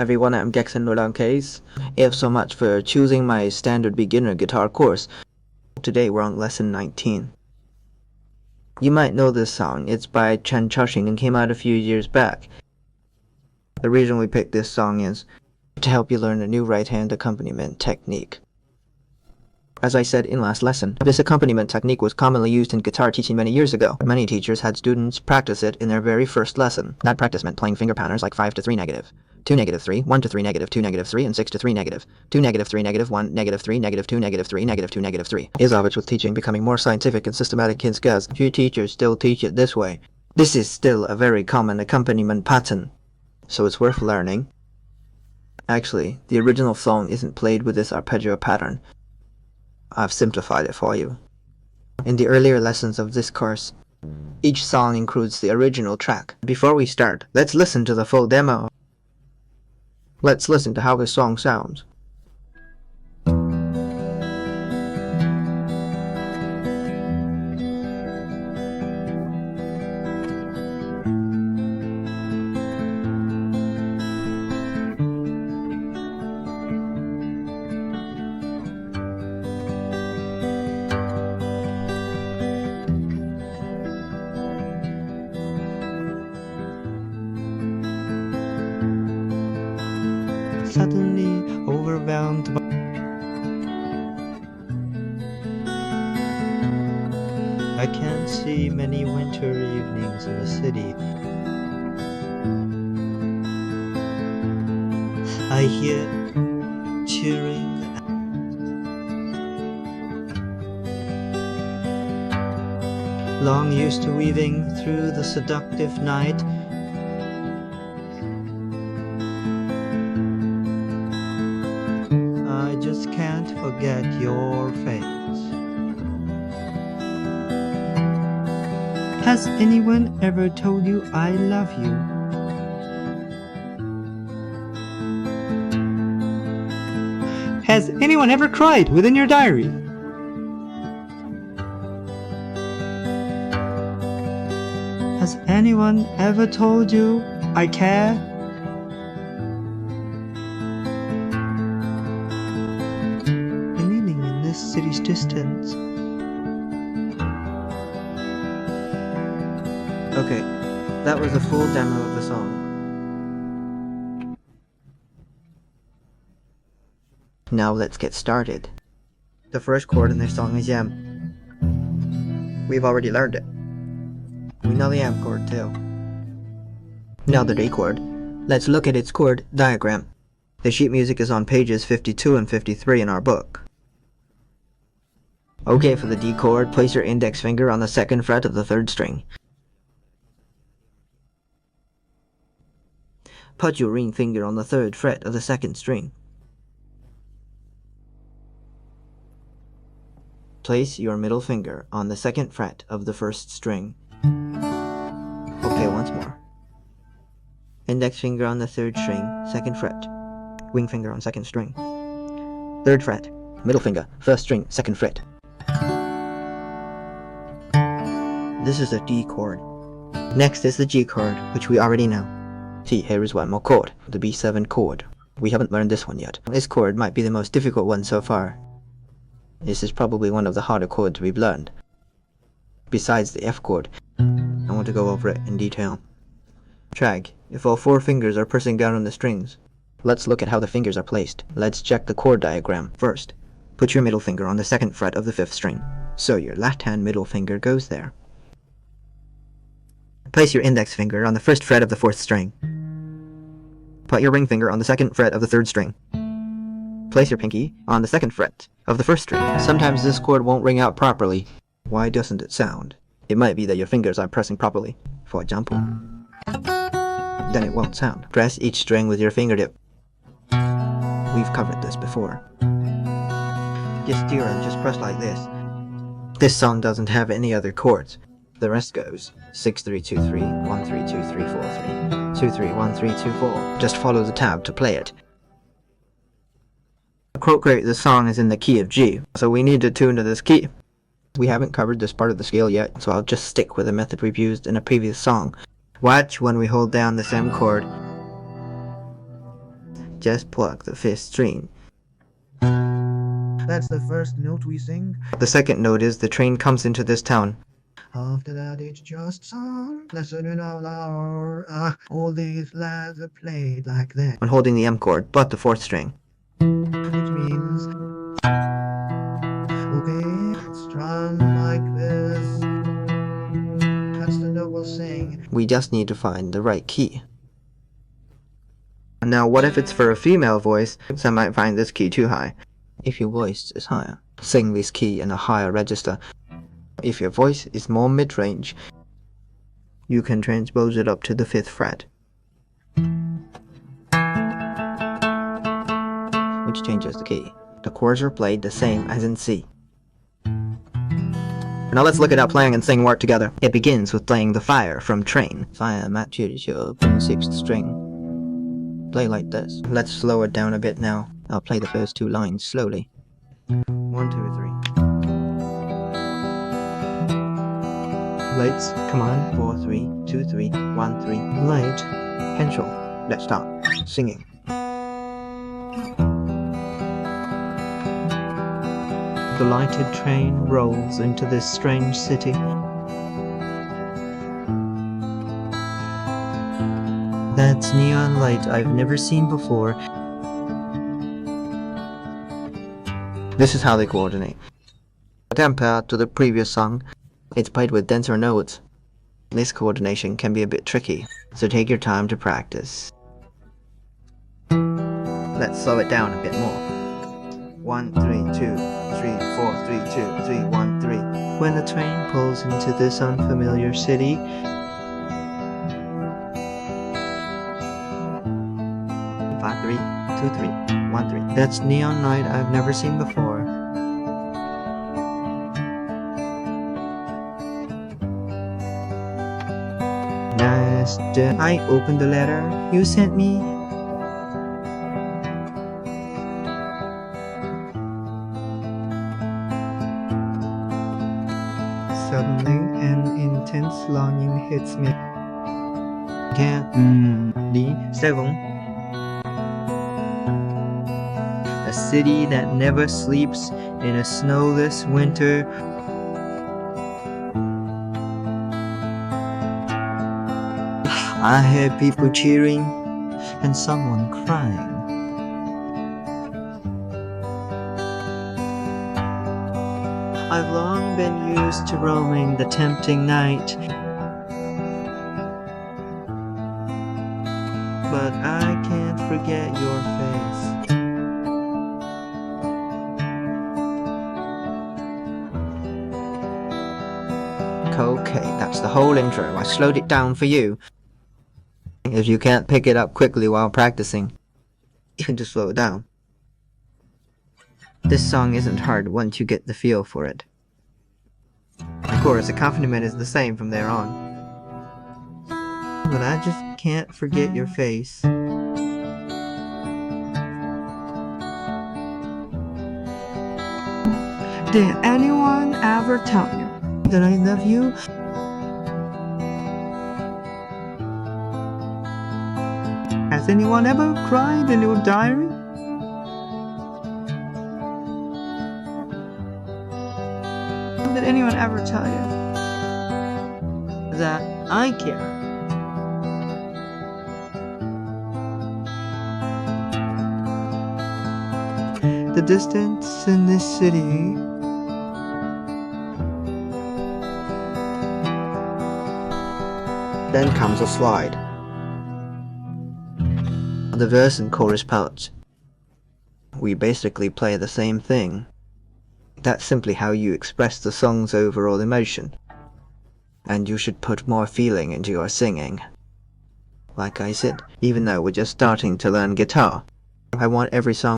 everyone, I'm Geksen Nolan Case. If so much for choosing my standard beginner guitar course. Today we're on lesson 19. You might know this song. It's by Chen Chusheng and came out a few years back. The reason we picked this song is to help you learn a new right-hand accompaniment technique. As I said in last lesson, this accompaniment technique was commonly used in guitar teaching many years ago. Many teachers had students practice it in their very first lesson. That practice meant playing finger patterns like 5 to 3 negative, 2 negative 3, 1 to 3 negative, 2 negative 3, and 6 to 3 negative, 2 negative 3 negative, 1 negative 3 negative, 2 negative 3 negative, 2 negative 3. Is of which with teaching becoming more scientific and systematic in skills, few teachers still teach it this way. This is still a very common accompaniment pattern, so it's worth learning. Actually, the original song isn't played with this arpeggio pattern. I've simplified it for you. In the earlier lessons of this course, each song includes the original track. Before we start, let's listen to the full demo. Let's listen to how this song sounds. Suddenly overwhelmed by I can see many winter evenings in the city. I hear cheering long used to weaving through the seductive night. I just can't forget your face. Has anyone ever told you I love you? Has anyone ever cried within your diary? Has anyone ever told you I care? City's distance. Okay, that was a full demo of the song. Now let's get started. The first chord in this song is M. We've already learned it. We know the M chord too. Now the D chord. Let's look at its chord diagram. The sheet music is on pages 52 and 53 in our book. Okay, for the D chord, place your index finger on the 2nd fret of the 3rd string. Put your ring finger on the 3rd fret of the 2nd string. Place your middle finger on the 2nd fret of the 1st string. Okay, once more. Index finger on the 3rd string, 2nd fret. Ring finger on 2nd string. 3rd fret, middle finger, 1st string, 2nd fret. This is the D chord. Next is the G chord, which we already know. See, here is one more chord, the B7 chord. We haven't learned this one yet. This chord might be the most difficult one so far. This is probably one of the harder chords we've learned. Besides the F chord, I want to go over it in detail. Drag, if all 4 fingers are pressing down on the strings. Let's look at how the fingers are placed. Let's check the chord diagram. First, put your middle finger on the 2nd fret of the 5th string. So your left hand middle finger goes there. Place your index finger on the 1st fret of the 4th string. Put your ring finger on the 2nd fret of the 3rd string. Place your pinky on the 2nd fret of the 1st string. Sometimes this chord won't ring out properly. Why doesn't it sound? It might be that your fingers aren't pressing properly. For example, then it won't sound. Press each string with your fingertip. We've covered this before. Just steer and just press like this. This song doesn't have any other chords. The rest goes 6 3 2 3 1 3 2 3 4 3 2 3 1 3 2 4. Just follow the tab to play it. Appropriate, the song is in the key of G, so we need to tune to this key. We haven't covered this part of the scale yet, so I'll just stick with the method we've used in a previous song. Watch when we hold down this M chord. just pluck the fifth string. That's the first note we sing. The second note is the train comes into this town. After that it's just song, listening out loud. All these lads are played like that. When holding the M chord, but the fourth string. Which means, okay, strum like this. That's the note we'll sing. We just need to find the right key. Now what if it's for a female voice? Some might find this key too high. If your voice is higher, sing this key in a higher register. If your voice is more mid-range, you can transpose it up to the 5th fret, which changes the key. The chords are played the same as in C. Now let's look at how playing and singing work together. It begins with playing the fire from Train. Fire matches your 6th string. Play like this. Let's slow it down a bit now. I'll play the first 2 lines slowly. 1, 2, 3. Lights, come on. 4, 3, 2, 3, 1, 3. Light, pencil. Let's start singing. The lighted train rolls into this strange city. That's neon light I've never seen before. This is how they coordinate. Compared to the previous song, it's played with denser notes. This coordination can be a bit tricky, so take your time to practice. Let's slow it down a bit more. 1, 3, 2, 3, 4, 3, 2, 3, 1, 3. When the train pulls into this unfamiliar city, 5, 3, 2, 3, 1, 3. That's neon light I've never seen before. Nice. I opened the letter you sent me. Suddenly, an intense longing hits me. A city that never sleeps in a snowless winter. I heard people cheering and someone crying. I've long been used to roaming the tempting night, but I can't forget your face. Okay, that's the whole intro. I slowed it down for you. If you can't pick it up quickly while practicing, you can just slow it down. This song isn't hard once you get the feel for it. The chorus accompaniment is the same from there on. But I just can't forget your face. Did anyone ever tell you that I love you? Has anyone ever cried in your diary? Did anyone ever tell you that I care? The distance in this city then comes a slide. The verse and chorus parts. We basically play the same thing. That's simply how you express the song's overall emotion. And you should put more feeling into your singing. Like I said, even though we're just starting to learn guitar, I want every song